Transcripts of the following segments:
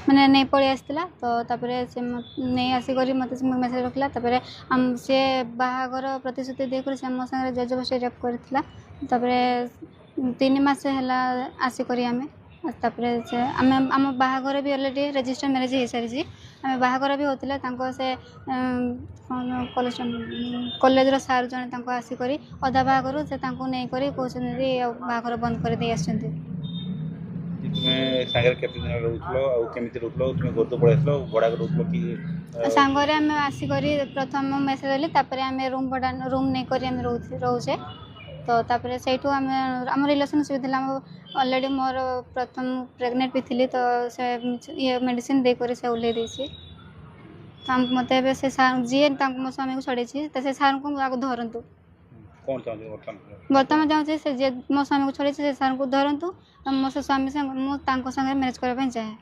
मैंने नहीं पढ़ी आसला तो तापर से नहीं आसिक मत मेसेज रखला सी बाहागर प्रतिश्रुति देकर से मो सागर जजबस रेप कर 3 मास है आसिक आम से आम बाहागर भी अलरेडी रजिस्टर मैरेज हो सारी आम बाहागर भी होता से कॉलेज सार जन आसिक अधा बाहागर से नहीं कर बाहागर बंद कर दे आसछन्ति। तुम्हें सागर केते दिन रहउछलो आ केमिति रहउछलो तुम्हें घर तो पळेसलो बडा रहउछलो कि सांगरे आम आसिक प्रथम मेसेज देली तापर आम रूम नहीं कर रोचे तो तापर से आम रिलेशनशिप थी अलरेडी मोर प्रथम प्रेग्नेंट भी थी तो से ये मेडिसिन देकर से ओल्लै देसी तो मत से सार जी मो स्वामी को छड़े से सार को आगे धरतु कौन चाहते बर्तमान चाहूँगी से जे मो स्वामी को छड़े से सार को धरतु मो से स्वामी संगे मैरेज करने चाहे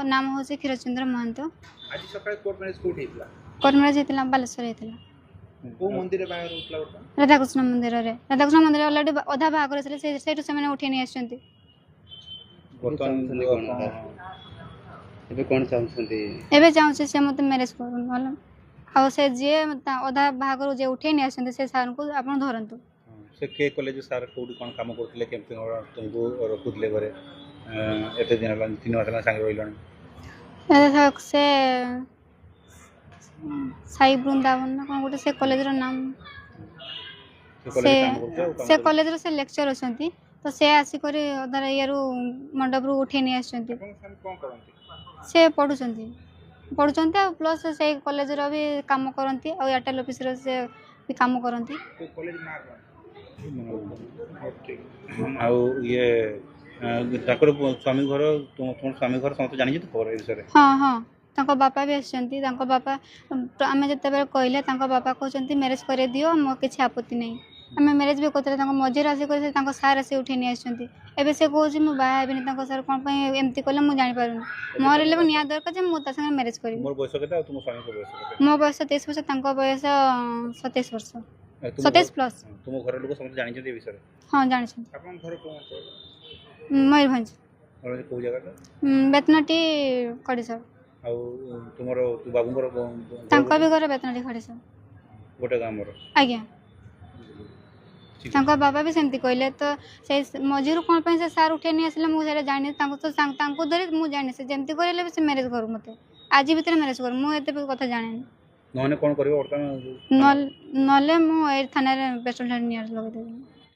नाम हूँ क्षीरचंद्र महंत। आज सकाळे कोर्ट मैरिज कोठी हितला कोर्ट मैरिज होता बालेश्वर होता को मंदिर बाहर होतला बता राधाकृष्ण मंदिर अलरेडी अधा बाहागर से उठे नहीं आसछन्ति कौन चाहते एबे चाहूँ से मत मैरेज कर आ से जे अधा बाहागर जे उठे नहीं आसछन्ति से सार को आपण धरतु से के कॉलेज सार कोठी कोन काम करथिले केमति तुमको रखुतले घरे एते दिन हला 3 मास हला संग रहिलण से साई वृंदावन ना कौन गोटे से कॉलेज रो नाम से कॉलेज रो से लेक्चर अछंती तो से आसी करी अदर यारू मंडप रू उठे नहीं आछंती से पढुचंती प्लस से कॉलेज रो भी काम करंती और एयरटेल ऑफिस रो से भी काम करंती कॉलेज ना आ ये ताकर स्वामी घर तुम स्वामी घर समस्त जानि तो खबर विषय हाँ हाँ तांको बापा भी आसछन्ती तांको बापा आम जते बेले कहले तांको बापा कहछन्ती मैरेज करे दियो मो किछि आपत्ति नहीं आम मैरेज भी करते तांको मझिर आसी कर तांको सार आसी उठे नहीं आसछन्ती एबे से कहूछि मु बाहा हेबिनी तांको सार कोन पई एमती कले मु जानि पारुनी मोर ले निया दरकार जे मु ता संगे मैरेज करी मोर बयस केता तुम स्वामी को बयस केता मो बयस 23 वर्ष तांको बयस 27 वर्ष 27 प्लस तुम घर लोग समस्त जानि छथि विषय हां जानि छथि आपन घर कोन मयूरभंज और को जगह बेतनटी कड़ीसर आ तुमरो तु बाबूंगर तांको भी घर बेतनटी कड़ीसर गोटे गाम मोर आज्ञा तांको बाबा भी सेमती कहले तो से मझिर कौन पे से सार उठे नहीं आसले मुझे जानी तो धरी मुझे जानी से जमती करे से मैरेज करू मत आज भीतर मैरेज करू मुझे कथा जाने नहने कौन करियो वर्तमान नले मु थाना बेस्टल नियर लगे देबी।